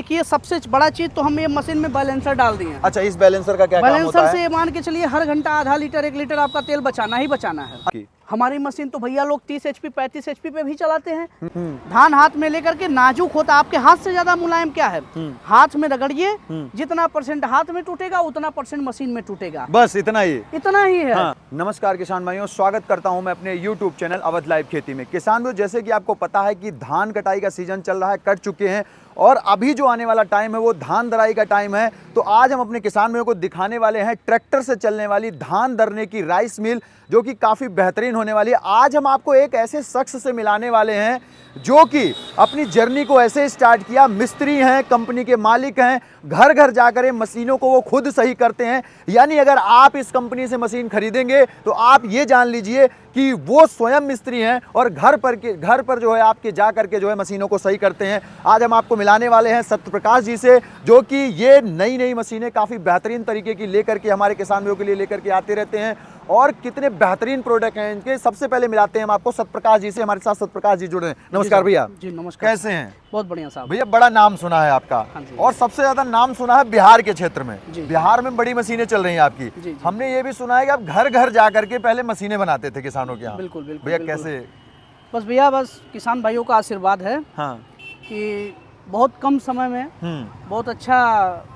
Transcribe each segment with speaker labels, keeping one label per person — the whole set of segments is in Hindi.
Speaker 1: देखिए सबसे बड़ा चीज तो हम ये मशीन में बैलेंसर डाल दिए हैं।
Speaker 2: अच्छा, इस बैलेंसर का क्या काम होता
Speaker 1: बैलेंसर
Speaker 2: है?
Speaker 1: से ये मान के चलिए हर घंटा आधा लीटर 1 लीटर आपका तेल बचाना ही बचाना है। हमारी मशीन तो भैया लोग 30 HP 35 HP पे भी चलाते हैं। धान हाथ में लेकर के नाजुक होता, आपके हाथ से ज्यादा मुलायम क्या है, हाथ में रगड़िए, जितना % हाथ में टूटेगा उतना % मशीन में टूटेगा,
Speaker 2: बस इतना ही
Speaker 1: है।
Speaker 2: हाँ। नमस्कार किसान भाइयों, स्वागत करता हूं मैं अपने YouTube चैनल अवध लाइव खेती में। किसान भाइयों, जैसे कि आपको पता है कि धान कटाई का सीजन चल रहा है, कट चुके हैं और अभी जो आने वाला टाइम है वो धान दराई का टाइम है। तो आज हम अपने किसान भाइयों को दिखाने वाले हैं ट्रैक्टर से चलने वाली धान दरने की राइस मिल, जो कि काफ़ी बेहतरीन होने वाली है। आज हम आपको एक ऐसे शख्स से मिलाने वाले हैं जो कि अपनी जर्नी को ऐसे स्टार्ट किया, मिस्त्री हैं, कंपनी के मालिक हैं, घर घर जाकर ये मशीनों को वो खुद सही करते हैं। यानी अगर आप इस कंपनी से मशीन खरीदेंगे तो आप ये जान लीजिए कि वो स्वयं मिस्त्री हैं और घर पर जो है आपके जा करके जो है मशीनों को सही करते हैं। आज हम आपको मिलाने वाले हैं सत्यप्रकाश जी से, जो कि ये नई मशीनें काफ़ी बेहतरीन तरीके की लेकर के हमारे किसान भाइयों के लिए लेकर के आते रहते हैं और कितने बेहतरीन प्रोडक्ट हैं इनके। सबसे पहले मिलाते हैं हम आपको सत्यप्रकाश जी से। हमारे साथ सत्यप्रकाश जी जुड़े हैं। नमस्कार भैया।
Speaker 1: जी नमस्कार।
Speaker 2: कैसे हैं?
Speaker 1: बहुत बढ़िया साहब।
Speaker 2: भैया बड़ा नाम सुना है आपका और सबसे ज्यादा नाम सुना है बिहार के क्षेत्र में। बिहार में बड़ी मशीनें चल रही हैं आपकी। हमने ये भी सुना है कि आप घर घर जा करके पहले मशीनें बनाते थे किसानों के यहाँ।
Speaker 1: बिल्कुल बिल्कुल
Speaker 2: भैया कैसे?
Speaker 1: बस भैया बस किसान भाइयों का आशीर्वाद है।
Speaker 2: हाँ।
Speaker 1: कि बहुत कम समय में बहुत अच्छा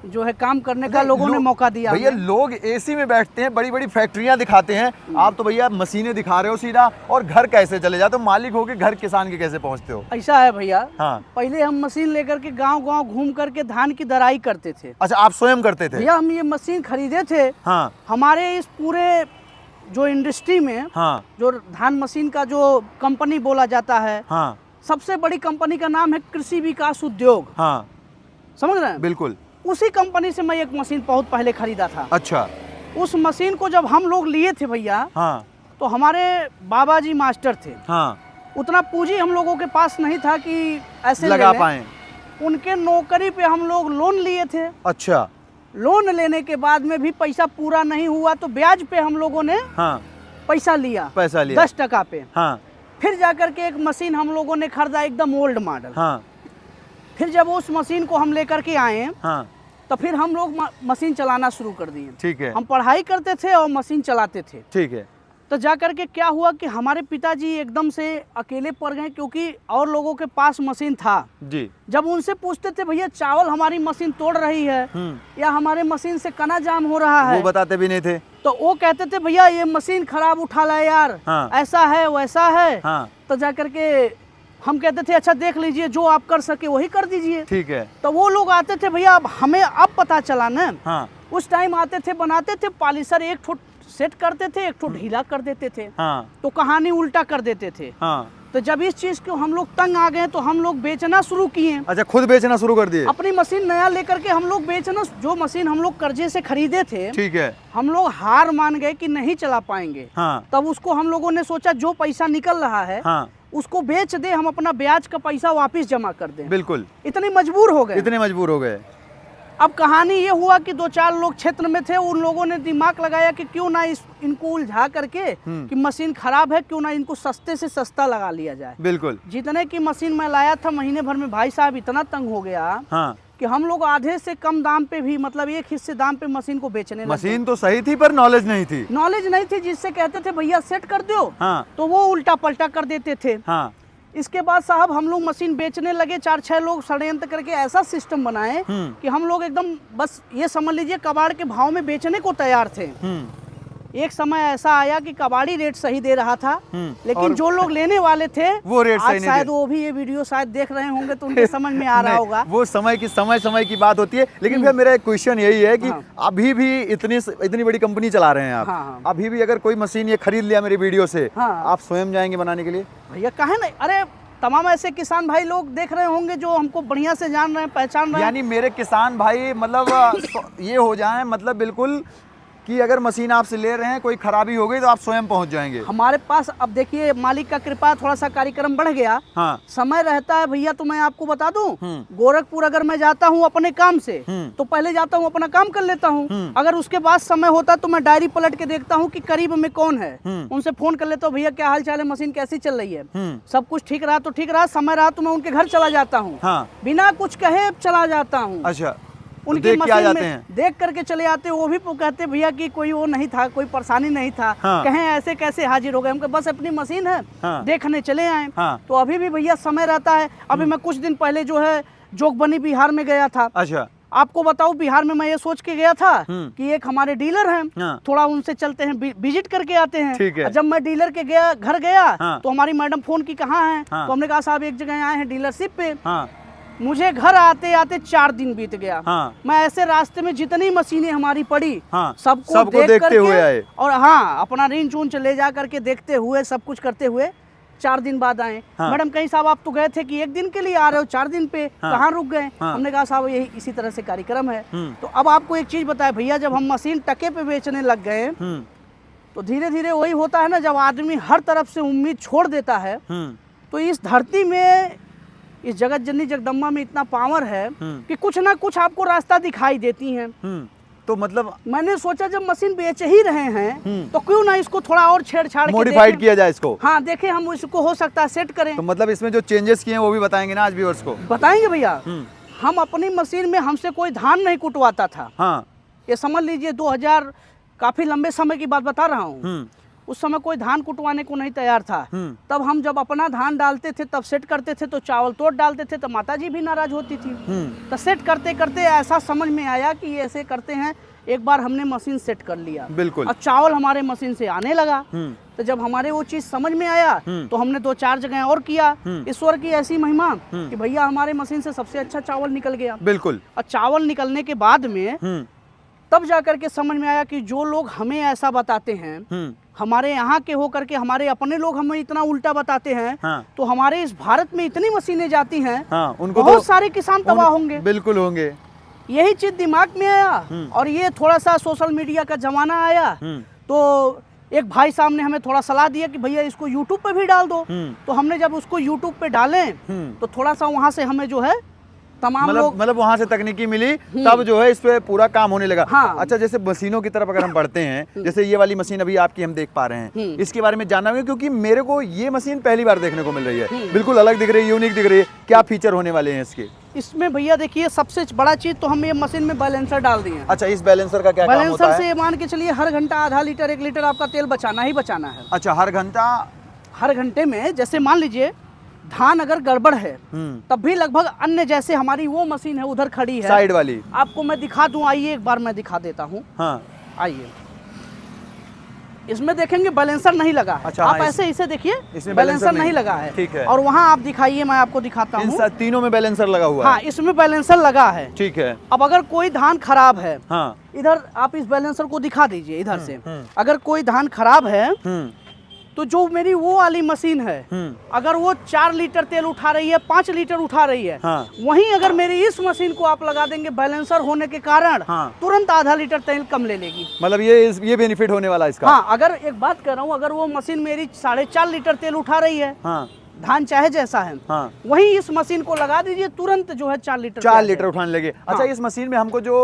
Speaker 1: जो है काम करने का लोगों ने मौका दिया।
Speaker 2: भैया लोग एसी में बैठते हैं, बड़ी बड़ी फैक्ट्रियां दिखाते हैं, आप तो भैया मशीनें दिखा रहे हो सीधा। और घर कैसे चले जाते हो? मालिक हो के घर किसान के कैसे पहुंचते हो?
Speaker 1: ऐसा है भैया।
Speaker 2: हाँ।
Speaker 1: पहले हम मशीन लेकर के गांव घूम करके धान की दराई करते थे।
Speaker 2: अच्छा, आप स्वयं करते थे?
Speaker 1: भैया हम ये मशीन खरीदे थे।
Speaker 2: हाँ।
Speaker 1: हमारे इस पूरे जो इंडस्ट्री में,
Speaker 2: हाँ,
Speaker 1: जो धान मशीन का जो कंपनी बोला जाता है,
Speaker 2: हाँ,
Speaker 1: सबसे बड़ी कंपनी का नाम है कृषि विकास उद्योग।
Speaker 2: हाँ,
Speaker 1: समझ रहे हैं?
Speaker 2: बिल्कुल।
Speaker 1: उसी कंपनी से मैं एक मशीन बहुत पहले खरीदा था।
Speaker 2: अच्छा।
Speaker 1: उस मशीन को जब हम लोग लिए थे भैया,
Speaker 2: हाँ,
Speaker 1: तो हमारे बाबा जी मास्टर थे।
Speaker 2: हाँ,
Speaker 1: उतना पूंजी हम लोगों के पास नहीं था कि ऐसे
Speaker 2: लगा पाए।
Speaker 1: उनके नौकरी पे हम लोग लोन लिए थे।
Speaker 2: अच्छा।
Speaker 1: लोन लेने के बाद में भी पैसा पूरा नहीं हुआ तो ब्याज पे हम लोगों ने पैसा लिया 10% पे।
Speaker 2: हाँ।
Speaker 1: फिर जाकर के एक मशीन हम लोगों ने खरीदा, एकदम ओल्ड मॉडल।
Speaker 2: हाँ।
Speaker 1: फिर जब उस मशीन को हम लेकर के आए,
Speaker 2: हाँ,
Speaker 1: तो फिर हम लोग मशीन चलाना शुरू कर दिए।
Speaker 2: ठीक है।
Speaker 1: हम पढ़ाई करते थे और मशीन चलाते थे।
Speaker 2: ठीक है।
Speaker 1: तो जाकर के क्या हुआ कि हमारे पिताजी एकदम से अकेले पड़ गए, क्योंकि और लोगों के पास मशीन था
Speaker 2: जी।
Speaker 1: जब उनसे पूछते थे भैया चावल हमारी मशीन तोड़ रही है या हमारे मशीन से कना जाम हो रहा है,
Speaker 2: वो बताते भी नहीं थे।
Speaker 1: तो वो कहते थे भैया ये मशीन खराब उठा ला यार।
Speaker 2: हाँ।
Speaker 1: ऐसा है वैसा है।
Speaker 2: हाँ।
Speaker 1: तो जाकर के हम कहते थे अच्छा देख लीजिए, जो आप कर सके वही कर दीजिए।
Speaker 2: ठीक है।
Speaker 1: तो वो लोग आते थे भैया, अब हमें अब पता चला ना।
Speaker 2: हाँ।
Speaker 1: उस टाइम आते थे, बनाते थे, पॉलिशर एक फुट सेट करते थे, एक फुट ढीला कर देते थे।
Speaker 2: हाँ।
Speaker 1: तो कहानी उल्टा कर देते थे।
Speaker 2: हाँ।
Speaker 1: तो जब इस चीज को हम लोग तंग आ गए तो हम लोग बेचना शुरू किए।
Speaker 2: अच्छा, खुद बेचना शुरू कर दिए?
Speaker 1: अपनी मशीन नया लेकर के हम लोग बेचना। जो मशीन हम लोग कर्जे से खरीदे थे,
Speaker 2: ठीक है,
Speaker 1: हम लोग हार मान गए कि नहीं चला पाएंगे।
Speaker 2: हाँ।
Speaker 1: तब उसको हम लोगों ने सोचा जो पैसा निकल रहा है,
Speaker 2: हाँ,
Speaker 1: उसको बेच दे, हम अपना ब्याज का पैसा वापस जमा कर दें।
Speaker 2: बिल्कुल।
Speaker 1: इतने मजबूर हो गए। अब कहानी ये हुआ कि 2-4 लोग क्षेत्र में थे, उन लोगों ने दिमाग लगाया कि क्यों ना इनको उलझा करके कि मशीन खराब है, क्यों ना इनको सस्ते से सस्ता लगा लिया जाए।
Speaker 2: बिल्कुल।
Speaker 1: जितने की मशीन मैं लाया था, महीने भर में भाई साहब इतना तंग हो गया। हाँ। कि हम लोग आधे से कम दाम पे भी, मतलब 1 हिस्से दाम पे मशीन को बेचने लगे।
Speaker 2: मशीन तो सही थी पर नॉलेज नहीं थी।
Speaker 1: जिससे कहते थे भैया सेट कर दो।
Speaker 2: हाँ।
Speaker 1: तो वो उल्टा पलटा कर देते थे।
Speaker 2: हाँ।
Speaker 1: इसके बाद साहब हम लोग मशीन बेचने लगे, 4-6 लोग षड्यंत्र करके ऐसा सिस्टम बनाए कि हम लोग एकदम बस ये समझ लीजिए कबाड़ के भाव में बेचने को तैयार थे। एक समय ऐसा आया कि कबाड़ी रेट सही दे रहा था, लेकिन जो लोग लेने वाले थे वो रेट सही नहीं। शायद वो भी ये वीडियो शायद देख रहे होंगे तो उनके समझ में आ रहा होगा।
Speaker 2: वो समय की बात होती है। लेकिन फिर मेरा एक क्वेश्चन यही है कि अभी भी इतनी बड़ी कंपनी चला रहे हैं आप, अभी भी अगर कोई मशीन ये खरीद लिया मेरी वीडियो से, आप स्वयं जाएंगे बनाने के लिए? भैया
Speaker 1: काहे नहीं, अरे तमाम ऐसे किसान भाई लोग देख रहे होंगे जो हमको बढ़िया से जान रहे हैं, पहचान रहे हैं।
Speaker 2: यानी मेरे किसान भाई मतलब ये हो जाएं, मतलब बिल्कुल कि अगर मशीन आपसे ले रहे हैं, कोई खराबी हो गई तो आप स्वयं पहुंच जाएंगे?
Speaker 1: हमारे पास अब देखिए मालिक का कृपा, थोड़ा सा कार्यक्रम बढ़ गया।
Speaker 2: हाँ।
Speaker 1: समय रहता है भैया, तो मैं आपको बता दूं, गोरखपुर अगर मैं जाता हूं अपने काम से तो पहले जाता हूं अपना काम कर लेता हूं। अगर उसके बाद समय होता तो मैं डायरी पलट के देखता हूं कि करीब में कौन है, उनसे फोन कर लेता हूं, भैया क्या हाल चाल है, मशीन कैसी चल रही है। सब कुछ ठीक रहा तो ठीक रहा, समय रहा तो मैं उनके घर चला जाता हूँ।
Speaker 2: हाँ।
Speaker 1: बिना कुछ कहे चला जाता हूँ।
Speaker 2: अच्छा,
Speaker 1: उनकी
Speaker 2: देख के आ
Speaker 1: मशीन
Speaker 2: जाते
Speaker 1: में
Speaker 2: हैं?
Speaker 1: देख करके चले आते हैं। वो भी कहते भैया कि कोई वो नहीं था, कोई परेशानी नहीं था।
Speaker 2: हाँ।
Speaker 1: कहें ऐसे कैसे हाजिर हो गए, हमको बस अपनी मशीन है,
Speaker 2: हाँ।
Speaker 1: देखने चले आए।
Speaker 2: हाँ।
Speaker 1: तो अभी भी भैया समय रहता है। अभी मैं कुछ दिन पहले जो है जोगबनी बिहार में गया था।
Speaker 2: अच्छा।
Speaker 1: आपको बताऊं, बिहार में मैं ये सोच के गया था कि एक हमारे डीलर हैं,
Speaker 2: हाँ।
Speaker 1: थोड़ा उनसे चलते हैं, विजिट करके आते हैं।
Speaker 2: ठीक है।
Speaker 1: जब मैं डीलर के घर गया
Speaker 2: हाँ।
Speaker 1: तो हमारी मैडम फोन की कहाँ है,
Speaker 2: हाँ।
Speaker 1: तो हमने कहा साहब एक जगह आए हैं डीलरशिप पे।
Speaker 2: हाँ।
Speaker 1: मुझे घर आते आते 4 दिन बीत गया।
Speaker 2: हाँ।
Speaker 1: मैं ऐसे रास्ते में जितनी मशीनें हमारी पड़ी,
Speaker 2: हाँ।
Speaker 1: सबको
Speaker 2: देखते
Speaker 1: करके
Speaker 2: हुए आए।
Speaker 1: और हाँ, अपना रिंच उंच ले जा करके देखते हुए, सब कुछ करते हुए 4 दिन बाद आए।
Speaker 2: हाँ।
Speaker 1: मैडम कहीं साहब आप तो गए थे कि 1 दिन के लिए आ रहे हो, 4 दिन पे कहाँ रुक गए?
Speaker 2: हाँ।
Speaker 1: हमने कहा साहब यही इसी तरह से कार्यक्रम है। तो अब आपको एक चीज बताए भैया, जब हम मशीन टके पे बेचने लग गए तो धीरे धीरे वही होता है ना, जब आदमी हर तरफ से उम्मीद छोड़ देता है तो इस धरती में, इस जगत जननी जगदम्बा में इतना पावर है कि कुछ ना कुछ आपको रास्ता दिखाई देती हैं।
Speaker 2: तो मतलब
Speaker 1: मैंने सोचा जब मशीन बेच ही रहे हैं तो क्यों ना इसको थोड़ा और छेड़छाड़ के
Speaker 2: मॉडिफाइड किया जाए इसको।
Speaker 1: हाँ, देखें हम इसको हो सकता है सेट करें।
Speaker 2: तो मतलब इसमें जो चेंजेस किए हैं वो भी बताएंगे ना आज व्यूअर्स को?
Speaker 1: बताएंगे भैया। हम अपनी मशीन में, हमसे कोई धान नहीं कुटवाता था।
Speaker 2: हाँ।
Speaker 1: ये समझ लीजिए 2000, काफी लंबे समय की बात बता रहा हूँ। उस समय कोई धान कुटवाने को नहीं तैयार था। तब हम जब अपना धान डालते थे, तब सेट करते थे तो चावल तोड़ डालते थे, तो माता जी भी नाराज होती थी। तो सेट करते करते ऐसा समझ में आया कि ये ऐसे करते हैं। एक बार हमने मशीन सेट कर लिया,
Speaker 2: बिल्कुल,
Speaker 1: और चावल हमारे मशीन से आने लगा। तो जब हमारे वो चीज समझ में आया तो हमने 2-4 जगह और किया। ईश्वर की ऐसी महिमा कि भैया हमारे मशीन से सबसे अच्छा चावल निकल गया।
Speaker 2: बिल्कुल।
Speaker 1: और चावल निकलने के बाद में तब जाकर के समझ में आया कि जो लोग हमें ऐसा बताते हैं, हमारे यहाँ के होकर के हमारे अपने लोग हमें इतना उल्टा बताते हैं, तो हमारे इस भारत में इतनी मशीनें जाती हैं,
Speaker 2: उनको
Speaker 1: बहुत सारे किसान तबाह होंगे।
Speaker 2: बिल्कुल होंगे।
Speaker 1: यही चीज दिमाग में आया। और ये थोड़ा सा सोशल मीडिया का जमाना आया तो एक भाई साहब ने हमें थोड़ा सलाह दिया कि भैया इसको यूट्यूब पे भी डाल दो। तो हमने जब उसको यूट्यूब पे डालें तो थोड़ा सा वहाँ से हमें जो है तमाम लोग,
Speaker 2: मतलब वहाँ से तकनीकी मिली, तब जो है इस पे पूरा काम होने लगा।
Speaker 1: हाँ।
Speaker 2: अच्छा, जैसे मशीनों की तरफ अगर हम बढ़ते हैं, जैसे ये वाली मशीन अभी आपकी हम देख पा रहे हैं, इसके बारे में जानना होगा क्योंकि मेरे को ये मशीन पहली बार देखने को मिल रही है। बिल्कुल अलग दिख रही है, यूनिक दिख रही है। क्या फीचर होने वाले हैं इसके?
Speaker 1: इसमें भैया देखिए सबसे बड़ा चीज तो हम ये मशीन में बैलेंसर डाल दिए।
Speaker 2: अच्छा, इस बैलेंसर का क्या काम होता
Speaker 1: बैलेंसर
Speaker 2: है?
Speaker 1: से मान के चलिए हर घंटा आधा लीटर 1 लीटर आपका तेल बचाना ही बचाना है।
Speaker 2: अच्छा, हर
Speaker 1: घंटे में, जैसे मान लीजिए धान अगर गड़बड़ है तब भी लगभग अन्य, जैसे हमारी वो मशीन है उधर खड़ी है
Speaker 2: साइड वाली,
Speaker 1: आपको मैं दिखा दूं, आइए एक बार मैं दिखा देता हूं।
Speaker 2: हाँ।
Speaker 1: आइए, इसमें देखेंगे बैलेंसर नहीं लगा है।
Speaker 2: अच्छा,
Speaker 1: आप
Speaker 2: हाँ,
Speaker 1: ऐसे इसे देखिए,
Speaker 2: इसमें
Speaker 1: बैलेंसर नहीं लगा है।
Speaker 2: ठीक है।
Speaker 1: और वहाँ आप दिखाइए, मैं आपको दिखाता हूँ।
Speaker 2: इन तीनों में बैलेंसर लगा हुआ है।
Speaker 1: हाँ, इसमें बैलेंसर लगा है।
Speaker 2: ठीक है।
Speaker 1: अब अगर कोई धान खराब है,
Speaker 2: हाँ,
Speaker 1: इधर आप इस बैलेंसर को दिखा दीजिए इधर से। अगर कोई धान खराब है तो जो मेरी वो वाली मशीन है, अगर वो 4 लीटर तेल उठा रही है, 5 लीटर उठा रही है, वहीं अगर मेरी इस मशीन को आप लगा देंगे, बैलेंसर होने के कारण तुरंत आधा लीटर तेल कम ले लेगी।
Speaker 2: मतलब ये बेनिफिट होने वाला इसका।
Speaker 1: हाँ, अगर एक बात कर रहा हूँ, अगर वो मशीन मेरी 4.5 लीटर तेल उठा रही है, धान चाहे जैसा है, वहीं इस मशीन को लगा दीजिए, तुरंत जो है 4 लीटर
Speaker 2: उठाने लगे। अच्छा, इस मशीन में हमको जो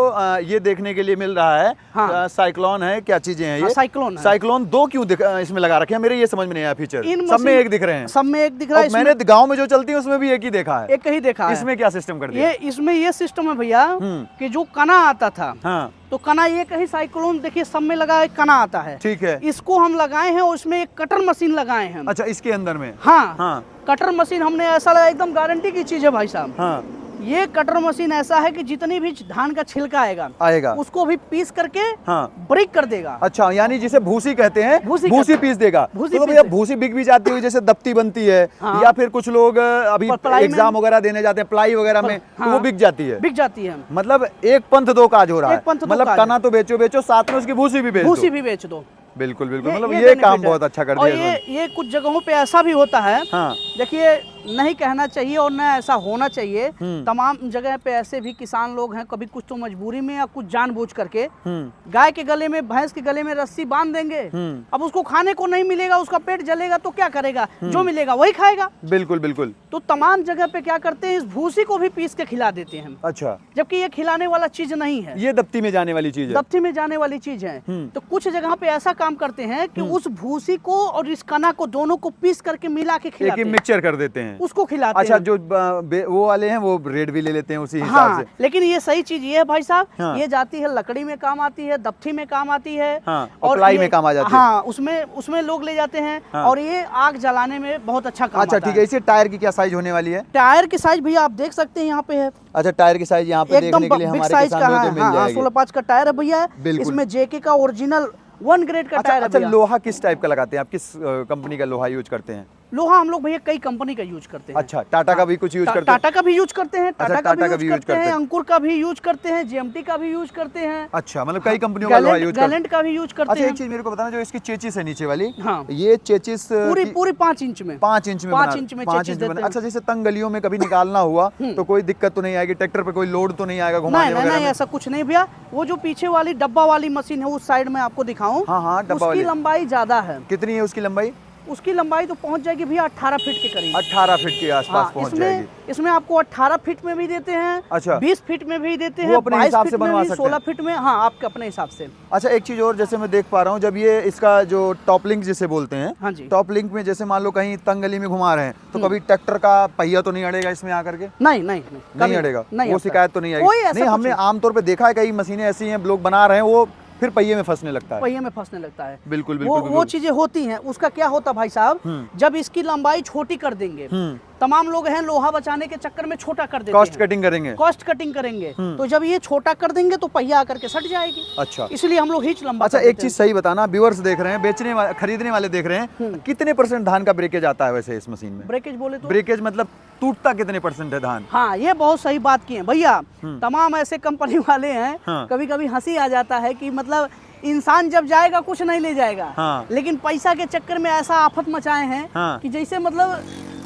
Speaker 2: ये देखने के लिए मिल रहा है, साइक्लोन है, क्या चीजें हैं ये? साइक्लोन 2 क्यों इसमें लगा रखे हैं? मेरे ये समझ में नहीं आया फीचर। सब में एक दिख रहे हैं।
Speaker 1: सब में एक दिख रहा है।
Speaker 2: मैंने गाँव में जो चलती है उसमें भी एक ही देखा है।
Speaker 1: एक ही देखा है।
Speaker 2: इसमें क्या सिस्टम कर दिया?
Speaker 1: इसमें ये सिस्टम है भैया कि जो कना आता था, तो कना एक ही साइक्लोन, देखिए सब में लगा एक कना आता है।
Speaker 2: ठीक है।
Speaker 1: इसको हम लगाए हैं, उसमें एक कटर मशीन लगाए हैं।
Speaker 2: अच्छा, इसके अंदर में?
Speaker 1: हाँ, कटर मशीन हमने ऐसा लगा, एकदम गारंटी की चीज है भाई साहब। ये कटर मशीन ऐसा है कि जितनी भी धान का छिलका आएगा उसको भी पीस करके ब्रेक कर देगा।
Speaker 2: अच्छा, यानी जिसे भूसी कहते हैं, भूसी पीस देगा। तो भैया भूसी बिक भी जाती है, जैसे दफ्ती बनती है, या फिर कुछ लोग अभी एग्जाम वगैरह देने जाते हैं, प्लाई वगैरह में, तो वो बिक जाती है। मतलब एक पंथ 2 काज हो रहा है। मतलब कना तो बेचो, साथ में उसकी भूसी भी बेच दो। बिल्कुल, मतलब ये काम बहुत अच्छा कर दिया।
Speaker 1: ये कुछ जगहों पे ऐसा भी होता है, देखिए नहीं कहना चाहिए और न ऐसा होना चाहिए। तमाम जगह पे ऐसे भी किसान लोग हैं, कभी कुछ तो मजबूरी में या कुछ जानबूझ करके गाय के गले में, भैंस के गले में रस्सी बांध देंगे। अब उसको खाने को नहीं मिलेगा, उसका पेट जलेगा तो क्या करेगा, जो मिलेगा वही खाएगा।
Speaker 2: बिल्कुल बिल्कुल।
Speaker 1: तो तमाम जगह पे क्या करते हैं, इस भूसी को भी पीस के खिला देते हैं।
Speaker 2: अच्छा,
Speaker 1: जबकि ये खिलाने वाला चीज नहीं है,
Speaker 2: ये दफ्ती में जाने वाली चीज है।
Speaker 1: दफ्ती में जाने वाली चीज है। तो कुछ जगह पे ऐसा काम करते हैं कि उस भूसी को और इस कना को दोनों को पीस करके मिला के खिलाते हैं,
Speaker 2: मिक्सचर कर देते हैं,
Speaker 1: उसको खिलाते
Speaker 2: अच्छा,
Speaker 1: हैं।
Speaker 2: जो वो वाले हैं वो रेट भी ले लेते हैं उसी हिसाब से।
Speaker 1: लेकिन ये सही चीज ये है भाई साहब,
Speaker 2: हाँ।
Speaker 1: ये जाती है लकड़ी में काम आती है, दफ्ती में काम आती है,
Speaker 2: और प्लाई
Speaker 1: ये-
Speaker 2: में काम आ जाती है।
Speaker 1: हाँ, उसमें लोग ले जाते हैं। और ये आग जलाने में बहुत अच्छा काम
Speaker 2: अच्छा
Speaker 1: आता
Speaker 2: ठीक है। इसे टायर की क्या साइज होने वाली है?
Speaker 1: टायर की साइज भैया आप देख सकते हैं यहाँ पे है,
Speaker 2: अच्छा, टायर की साइज यहाँ पे
Speaker 1: एकदम
Speaker 2: देखने के लिए
Speaker 1: बिग
Speaker 2: हमारे
Speaker 1: साइज का
Speaker 2: किसान
Speaker 1: है।
Speaker 2: मिल
Speaker 1: हाँ,
Speaker 2: जाएगी।
Speaker 1: 16/5 का टायर है भैया।
Speaker 2: बिल्कुल।
Speaker 1: इसमें जेके का ओरिजिनल 1 ग्रेड का
Speaker 2: अच्छा
Speaker 1: टायर है
Speaker 2: अच्छा,
Speaker 1: भैया।
Speaker 2: लोहा किस टाइप का लगाते हैं आप? किस कंपनी का लोहा यूज करते हैं?
Speaker 1: लोहा हम लोग भैया कई कंपनी का यूज करते हैं।
Speaker 2: अच्छा, टाटा का भी कुछ यूज करते हैं?
Speaker 1: टाटा का भी यूज करते हैं, टाटा का
Speaker 2: टाटा
Speaker 1: भी यूज करते हैं, अंकुर का भी यूज करते हैं, जेएमटी का भी यूज करते हैं।
Speaker 2: अच्छा, मतलब कई कंपनियों का लोहा यूज करते हैं।
Speaker 1: गैलेंट का भी यूज करते
Speaker 2: अच्छा,
Speaker 1: हैं।
Speaker 2: एक चीज मेरे को बताना, जो इसकी चेचिस है नीचे वाली,
Speaker 1: हाँ।
Speaker 2: ये चेचिस
Speaker 1: पूरी 5 इंच में
Speaker 2: 5 इंच में
Speaker 1: 5 इंच में
Speaker 2: 5
Speaker 1: चेचिस
Speaker 2: इंच में
Speaker 1: देते हैं।
Speaker 2: अच्छा, जैसे तंग गलियों में कभी निकालना हुआ तो कोई दिक्कत तो नहीं आएगी? ट्रैक्टर पे कोई लोड तो नहीं आएगा घुमाने
Speaker 1: नहीं
Speaker 2: वगैरह
Speaker 1: नहीं,
Speaker 2: में?
Speaker 1: ऐसा कुछ नहीं भैया। वो जो पीछे वाली डब्बा वाली मशीन है, उस साइड में आपको दिखाऊं,
Speaker 2: हाँ, डब्बा
Speaker 1: उसकी
Speaker 2: वाली।
Speaker 1: लंबाई ज्यादा है।
Speaker 2: कितनी है उसकी लंबाई?
Speaker 1: उसकी लंबाई तो पहुंच जाएगी भैया 18 फीट के करीब।
Speaker 2: 18 फीट के आसपास
Speaker 1: हाँ,
Speaker 2: पहुंच जाएगी।
Speaker 1: इसमें आपको 18 फीट में भी देते हैं,
Speaker 2: अच्छा।
Speaker 1: 20 फीट में भी देते
Speaker 2: वो
Speaker 1: हैं,
Speaker 2: अपने
Speaker 1: 22
Speaker 2: हिसाब
Speaker 1: फीट
Speaker 2: से
Speaker 1: में
Speaker 2: बनवा
Speaker 1: भी,
Speaker 2: सकते हैं।
Speaker 1: 16 फीट में। हाँ, आपके अपने हिसाब से।
Speaker 2: अच्छा, एक चीज और, जैसे मैं देख पा रहा हूँ, जब ये इसका जो टॉप लिंक जिसे बोलते हैं,
Speaker 1: हाँ जी।
Speaker 2: टॉप लिंक में जैसे मान लो कहीं तंग गली में घुमा रहे हैं तो कभी ट्रैक्टर का पहिया तो नहीं अड़ेगा इसमें आकर के?
Speaker 1: नहीं
Speaker 2: नहीं अड़ेगा,
Speaker 1: नहीं
Speaker 2: वो
Speaker 1: आता।
Speaker 2: शिकायत तो नहीं आएगी?
Speaker 1: कोई ऐसा
Speaker 2: नहीं,
Speaker 1: कुछ
Speaker 2: हमने
Speaker 1: नहीं।
Speaker 2: आमतौर पे देखा है कई मशीनें ऐसी हैं लोग बना रहे हैं, वो फिर पहिए में फंसने लगता है।
Speaker 1: पहिए में फंसने लगता है।
Speaker 2: बिल्कुल
Speaker 1: वो
Speaker 2: बिल्कुल
Speaker 1: वो
Speaker 2: बिल्कुल।
Speaker 1: चीजें होती हैं। उसका क्या होता भाई साहब, जब इसकी लंबाई छोटी कर देंगे, तमाम लोग हैं लोहा बचाने के चक्कर में छोटा कर देते हैं,
Speaker 2: कॉस्ट कटिंग करेंगे।
Speaker 1: कॉस्ट कटिंग करेंगे। तो जब ये छोटा कर देंगे तो पहिया आकर के सट जाएगी।
Speaker 2: अच्छा,
Speaker 1: इसलिए हम लोग हिच लंबा
Speaker 2: अच्छा,
Speaker 1: कर
Speaker 2: एक
Speaker 1: देते
Speaker 2: चीज सही बताना, व्यूअर्स देख रहे हैं, बेचने वाले खरीदने वाले देख रहे हैं, कितने % धान का ब्रेकेज आता है वैसे इस मशीन में?
Speaker 1: हैं। ब्रेकेज बोले तो
Speaker 2: ब्रेकेज मतलब टूटता कितने % है धान?
Speaker 1: हाँ, ये बहुत सही बात की है भैया। तमाम ऐसे कंपनी वाले हैं,
Speaker 2: हाँ।
Speaker 1: कभी कभी हंसी आ जाता है कि मतलब इंसान जब जाएगा कुछ नहीं ले जाएगा,
Speaker 2: हाँ।
Speaker 1: लेकिन पैसा के चक्कर में ऐसा आफत मचाए हैं
Speaker 2: हाँ।
Speaker 1: कि जैसे मतलब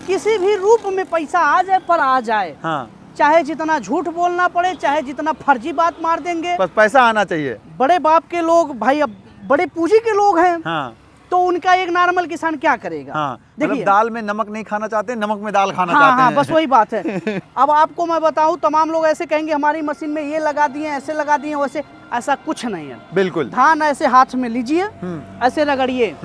Speaker 1: किसी भी रूप में पैसा आ जाए पर आ जाए,
Speaker 2: हाँ,
Speaker 1: चाहे जितना झूठ बोलना पड़े, चाहे जितना फर्जी बात मार देंगे।
Speaker 2: बस पैसा आना चाहिए।
Speaker 1: बड़े बाप के लोग भाई, अब बड़े पूंजी के लोग हैं,
Speaker 2: हाँ
Speaker 1: तो उनका एक नॉर्मल किसान क्या करेगा?
Speaker 2: हाँ, मतलब दाल में नमक नहीं खाना चाहते, नमक में दाल खाना
Speaker 1: हाँ
Speaker 2: चाहते
Speaker 1: हाँ,
Speaker 2: हैं।
Speaker 1: बस वही बात है। अब आपको मैं बताऊं, तमाम लोग ऐसे कहेंगे हमारी मशीन में ये लगा दिए, ऐसे लगा दिए, वैसे ऐसा कुछ नहीं है।
Speaker 2: बिल्कुल।
Speaker 1: धान ऐसे हाथ में लीजिए, ऐसे रगड़िए,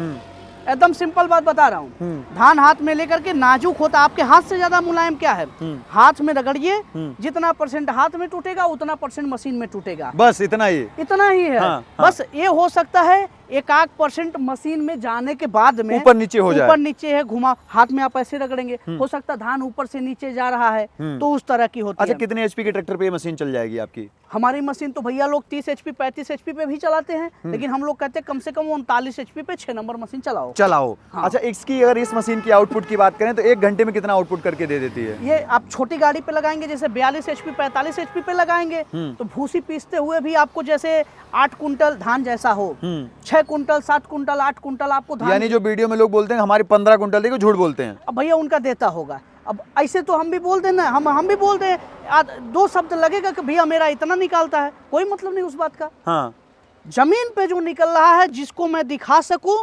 Speaker 1: एकदम सिंपल बात बता रहा हूँ। धान हाथ में लेकर के, नाजुक होता, आपके हाथ से ज्यादा मुलायम क्या है, हाथ में रगड़िए, जितना % हाथ में टूटेगा उतना % मशीन में टूटेगा।
Speaker 2: बस इतना ही?
Speaker 1: इतना ही है।
Speaker 2: हाँ,
Speaker 1: बस ये हो सकता है 1-8% मशीन में जाने के बाद में
Speaker 2: ऊपर नीचे हो जाए।
Speaker 1: ऊपर नीचे है, घुमा हाथ में आप ऐसे रगड़ेंगे, हो सकता है धान ऊपर से नीचे जा रहा है, तो उस तरह की होती
Speaker 2: अच्छा,
Speaker 1: है।
Speaker 2: कितने HP के ट्रैक्टर पे ये मशीन चल जाएगी आपकी?
Speaker 1: हमारी मशीन तो भैया लोग 30 HP 35 HP पे भी चलाते हैं, लेकिन हम लोग कहते हैं कम से कम 39 HP पे 6 नंबर मशीन चलाओ।
Speaker 2: हाँ। अच्छा, इसकी अगर इस मशीन की आउटपुट की बात करें तो 1 घंटे में कितना आउटपुट करके दे देती है?
Speaker 1: ये आप छोटी गाड़ी पे लगाएंगे, जैसे 42 HP 45 HP पे लगाएंगे, तो भूसी पीसते हुए भी आपको जैसे 8 कुंटल धान जैसा हो, 6 कुंटल 7 कुंटल 8 कुंटल आपको धान।
Speaker 2: यानी जो वीडियो में लोग बोलते हैं हमारे 15 कुंटल देखो, झूठ बोलते हैं।
Speaker 1: अब भैया उनका देता होगा। अब ऐसे तो हम भी बोलते हैं ना, हम भी बोलते हैं, 2 शब्द लगेगा कि भैया मेरा इतना निकालता है, कोई मतलब नहीं उस बात का।
Speaker 2: हाँ,
Speaker 1: जमीन पे जो निकल रहा है, जिसको मैं दिखा सकूं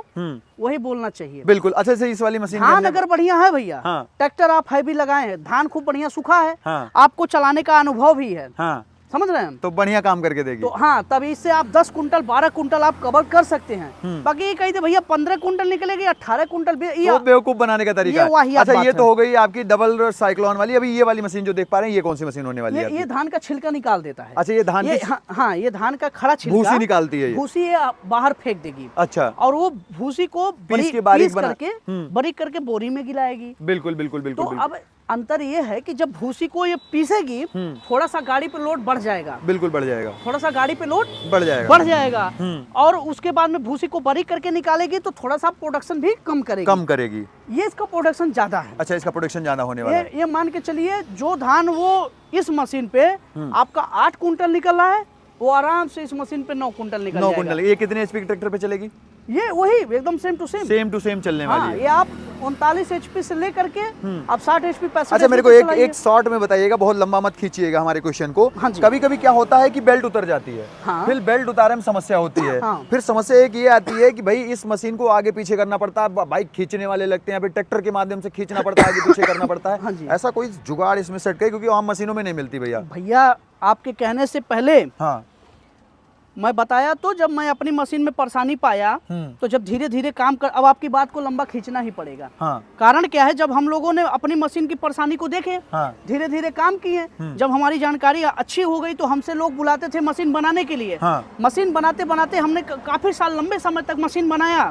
Speaker 1: वही बोलना चाहिए।
Speaker 2: बिल्कुल। अच्छा से इस वाली मशीन
Speaker 1: धान अगर बढ़िया है भैया,
Speaker 2: हाँ।
Speaker 1: ट्रैक्टर आप हैवी लगाए हैं, धान खूब बढ़िया सूखा है,
Speaker 2: हाँ।
Speaker 1: आपको चलाने का अनुभव भी है,
Speaker 2: हाँ,
Speaker 1: समझ रहे हैं हम,
Speaker 2: तो बढ़िया काम करके देगी।
Speaker 1: तो हाँ, तब इससे आप 10 कुंटल 12 कुंटल आप कवर कर सकते हैं। बाकी ये कहते भैया 15 कुंटल निकलेगी, 18 कुंटल
Speaker 2: तो बेवकूफ बनाने का तरीका
Speaker 1: ये वाहियात
Speaker 2: है। अच्छा,
Speaker 1: बात
Speaker 2: ये
Speaker 1: है।
Speaker 2: तो हो गई आपकी डबल साइक्लोन वाली। अभी ये वाली मशीन जो देख पा रहे हैं, ये कौन सी मशीन होने वाली है?
Speaker 1: ये धान का छिलका निकाल देता है।
Speaker 2: अच्छा, ये धान की
Speaker 1: हाँ, ये धान का खड़ा छिलका
Speaker 2: भूसी निकालती है ये?
Speaker 1: भूसी ये बाहर फेंक देगी।
Speaker 2: अच्छा,
Speaker 1: और वो भूसी को
Speaker 2: के बारीक बना
Speaker 1: बारीक करके बोरी में गिलाएगी।
Speaker 2: बिल्कुल बिल्कुल बिल्कुल।
Speaker 1: तो अब अंतर ये है कि जब भूसी को ये पीसेगी, थोड़ा सा गाड़ी पे लोड बढ़ जाएगा,
Speaker 2: बिल्कुल बढ़ जाएगा,
Speaker 1: थोड़ा सा गाड़ी पे लोड
Speaker 2: बढ़ जाएगा।
Speaker 1: और उसके बाद में भूसी को बारीक करके निकालेगी तो थोड़ा सा प्रोडक्शन भी कम करेगी। ये इसका प्रोडक्शन ज्यादा है।
Speaker 2: अच्छा, इसका प्रोडक्शन ज्यादा होने वाला है।
Speaker 1: ये मान के चलिए, जो धान वो इस मशीन पे आपका 8 कुंटल निकल रहा है, वो आराम से इस मशीन पे 9 कुंटल निकल
Speaker 2: 9
Speaker 1: जाएगा।
Speaker 2: कुंटल। ये कितने HP के ट्रैक्टर पे चलेगी?
Speaker 1: ये वही एकदम सेम टू सेम
Speaker 2: सेम चलने वाली है।
Speaker 1: ये आप 39 HP से लेकर के अब 60 HP 65
Speaker 2: अच्छा मेरे को एक शॉर्ट में बताइएगा, बहुत लंबा मत खींचिएगा हमारे क्वेश्चन को।
Speaker 1: हाँ जी।
Speaker 2: कभी कभी क्या होता है कि बेल्ट उतर जाती है,
Speaker 1: हाँ।
Speaker 2: फिर बेल्ट उतारे में समस्या होती है,
Speaker 1: हाँ।
Speaker 2: फिर समस्या एक ये आती है कि भाई इस मशीन को आगे पीछे करना पड़ता है, बाइक खींचने वाले लगते हैं, फिर ट्रैक्टर के माध्यम से खींचना पड़ता है, आगे पीछे करना पड़ता
Speaker 1: हाँ
Speaker 2: है।
Speaker 1: जी।
Speaker 2: ऐसा कोई जुगाड़ इसमें सेट करे, क्योंकि आम मशीनों में नहीं मिलती भैया।
Speaker 1: भैया आपके कहने से पहले
Speaker 2: हाँ
Speaker 1: मैं बताया तो, जब मैं अपनी मशीन में परेशानी पाया तो जब धीरे धीरे काम कर, अब आपकी बात को लंबा खींचना ही पड़ेगा।
Speaker 2: हाँ
Speaker 1: कारण क्या है, जब हम लोगों ने अपनी मशीन की परेशानी को देखे,
Speaker 2: हाँ
Speaker 1: धीरे धीरे काम किए, जब हमारी जानकारी अच्छी हो गई तो हमसे लोग बुलाते थे मशीन बनाने के लिए।
Speaker 2: हाँ।
Speaker 1: मशीन बनाते बनाते हमने काफी साल लंबे समय तक मशीन बनाया।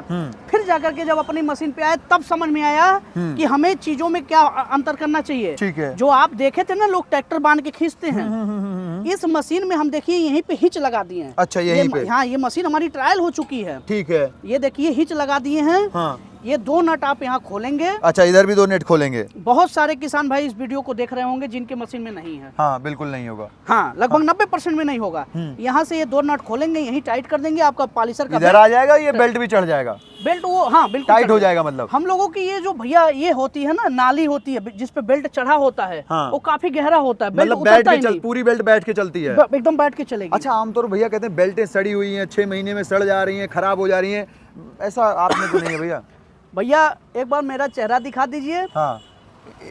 Speaker 1: फिर जाकर के जब अपनी मशीन पे आए तब समझ में आया कि हमें चीजों में क्या अंतर करना चाहिए।
Speaker 2: ठीक है।
Speaker 1: जो आप देखे थे ना लोग ट्रैक्टर बांध के खींचते हैं, इस मशीन में हम देखिए यहीं पे हिच लगा दिए हैं।
Speaker 2: अच्छा यहीं पे?
Speaker 1: हाँ, ये मशीन हमारी ट्रायल हो चुकी है।
Speaker 2: ठीक है।
Speaker 1: ये देखिए हिच लगा दिए हैं।
Speaker 2: हाँ।
Speaker 1: ये 2 नट आप यहाँ खोलेंगे।
Speaker 2: अच्छा इधर भी 2 नेट खोलेंगे।
Speaker 1: बहुत सारे किसान भाई इस वीडियो को देख रहे होंगे जिनके मशीन में नहीं है।
Speaker 2: हाँ बिल्कुल नहीं होगा।
Speaker 1: हाँ, लगभग 90% में नहीं होगा। यहाँ से ये 2 नट खोलेंगे, यही टाइट कर देंगे, आपका पॉलिशर का
Speaker 2: इधर आ जाएगा, ये बेल्ट भी चढ़ जाएगा।
Speaker 1: बेल्ट वो हाँ बिल्कुल
Speaker 2: टाइट हो जाएगा। मतलब
Speaker 1: हम लोगों की ये जो भैया ये होती है ना, नाली होती है जिसपे बेल्ट चढ़ा होता है।
Speaker 2: हाँ।
Speaker 1: वो काफी गहरा होता है, बेल्ट
Speaker 2: मतलब
Speaker 1: उतरता ही
Speaker 2: बैठ के
Speaker 1: नहीं।
Speaker 2: पूरी बेल्ट बैठ के चलती है,
Speaker 1: एकदम बैठ के चलेगी।
Speaker 2: अच्छा आमतौर भैया कहते हैं बेल्टें सड़ी हुई हैं, 6 महीने में सड़ जा रही हैं, खराब हो जा रही हैं, ऐसा आपने तो नहीं है भैया?
Speaker 1: भैया एक बार मेरा चेहरा दिखा दीजिए।
Speaker 2: हाँ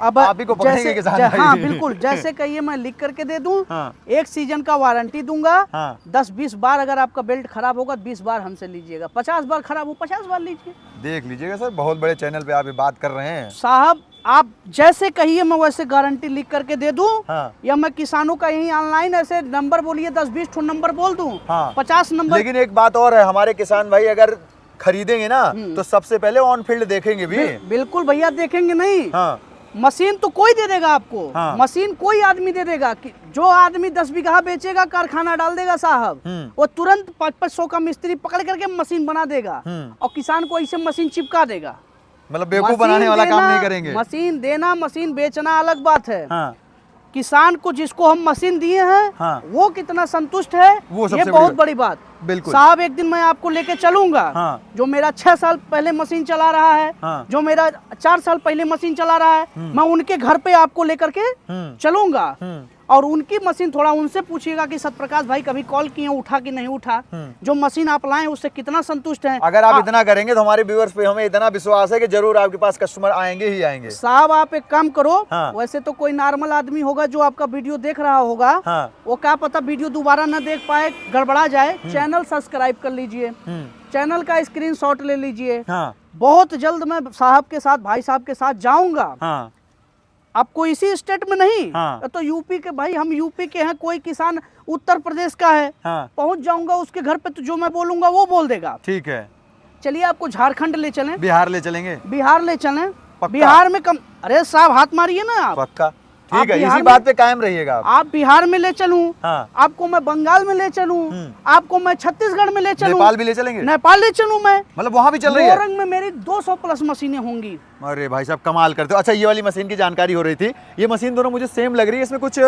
Speaker 1: अब
Speaker 2: आप ही को पकड़ेंगे किसान भाई।
Speaker 1: हाँ बिल्कुल, जैसे कहिए मैं लिख करके दे दूं।
Speaker 2: हाँ।
Speaker 1: 1 सीजन का वारंटी दूंगा।
Speaker 2: हाँ।
Speaker 1: 10-20 बार अगर आपका बेल्ट खराब होगा 20 बार हमसे लीजिएगा, 50 बार खराब हो 50 बार लीजिए।
Speaker 2: देख लीजिएगा सर, बहुत बड़े चैनल पे आप ये बात कर रहे हैं
Speaker 1: साहब। आप जैसे कहिए मैं वैसे गारंटी लिख करके दे दूं।
Speaker 2: हाँ।
Speaker 1: या मैं किसानों का यही ऑनलाइन ऐसे नंबर बोलिए 10-20 ठो नंबर बोल दूं।
Speaker 2: हाँ।
Speaker 1: 50 नंबर।
Speaker 2: लेकिन एक बात और है, हमारे किसान भाई अगर खरीदेंगे ना तो सबसे पहले ऑन फील्ड देखेंगे भी।
Speaker 1: बिल्कुल भैया देखेंगे नहीं।
Speaker 2: हाँ।
Speaker 1: मशीन तो कोई दे देगा आपको।
Speaker 2: हाँ।
Speaker 1: मशीन कोई आदमी दे देगा कि जो आदमी 10 बीघा बेचेगा कारखाना डाल देगा साहब, वो तुरंत 500 का मिस्त्री पकड़ करके मशीन बना देगा और किसान को ऐसे मशीन चिपका देगा।
Speaker 2: मतलब बेवकूफ बनाने वाला काम नहीं करेंगे।
Speaker 1: मशीन देना मशीन बेचना अलग बात है।
Speaker 2: हाँ।
Speaker 1: किसान को जिसको हम मशीन दिए हैं
Speaker 2: हाँ।
Speaker 1: वो कितना संतुष्ट है,
Speaker 2: वो
Speaker 1: ये बहुत बड़ी बात।
Speaker 2: बिल्कुल
Speaker 1: साहब एक दिन मैं आपको लेके चलूंगा।
Speaker 2: हाँ।
Speaker 1: जो मेरा 6 साल पहले मशीन चला रहा है,
Speaker 2: हाँ।
Speaker 1: जो मेरा 4 साल पहले मशीन चला रहा है, मैं उनके घर पे आपको लेकर के चलूंगा और उनकी मशीन थोड़ा उनसे पूछिएगा कि सतप्रकाश भाई कभी कॉल किए, उठा कि नहीं उठा, जो मशीन आप लाए उससे कितना संतुष्ट हैं।
Speaker 2: अगर आप इतना करेंगे तो हमारे व्यूअर्स पे हमें इतना विश्वास है कि जरूर आपके पास कस्टमर आएंगे ही आएंगे।
Speaker 1: साहब आप एक काम करो।
Speaker 2: हाँ।
Speaker 1: वैसे तो कोई नॉर्मल आदमी होगा जो आपका वीडियो देख रहा होगा।
Speaker 2: हाँ।
Speaker 1: वो क्या पता वीडियो दोबारा न देख पाए, गड़बड़ा जाए, चैनल सब्सक्राइब कर लीजिए, चैनल का स्क्रीनशॉट ले लीजिए।
Speaker 2: हाँ।
Speaker 1: बहुत जल्द मैं साहब के साथ, भाई साहब के साथ जाऊंगा।
Speaker 2: हाँ।
Speaker 1: आपको इसी स्टेट में नहीं।
Speaker 2: हाँ।
Speaker 1: तो यूपी के भाई, हम यूपी के हैं, कोई किसान उत्तर प्रदेश का है।
Speaker 2: हाँ।
Speaker 1: पहुंच जाऊंगा उसके घर पे, तो जो मैं बोलूंगा वो बोल देगा।
Speaker 2: ठीक है।
Speaker 1: चलिए आपको झारखंड ले चलें,
Speaker 2: बिहार ले चलेंगे।
Speaker 1: बिहार ले चलें।
Speaker 2: पक्का?
Speaker 1: बिहार में कम, अरे साहब हाथ मारिए ना आप।
Speaker 2: पक्का।
Speaker 1: आप
Speaker 2: ठीक है,
Speaker 1: बिहार
Speaker 2: इसी
Speaker 1: में-
Speaker 2: बात पे कायम रहिएगा आप।
Speaker 1: आप बिहार में ले चलूं,
Speaker 2: हाँ।
Speaker 1: आपको मैं बंगाल में ले चलूं, आपको मैं छत्तीसगढ़ में ले चलूं,
Speaker 2: नेपाल भी ले चलेंगे?
Speaker 1: नेपाल ले चलूं मैं।
Speaker 2: मतलब वहाँ भी चल रही है?
Speaker 1: मोरंग में मेरी 200 प्लस मशीनें होंगी।
Speaker 2: अरे भाई साहब कमाल करते हो। अच्छा ये वाली मशीन की जानकारी हो रही थी, ये मशीन दोनों मुझे सेम लग रही है, इसमें कुछ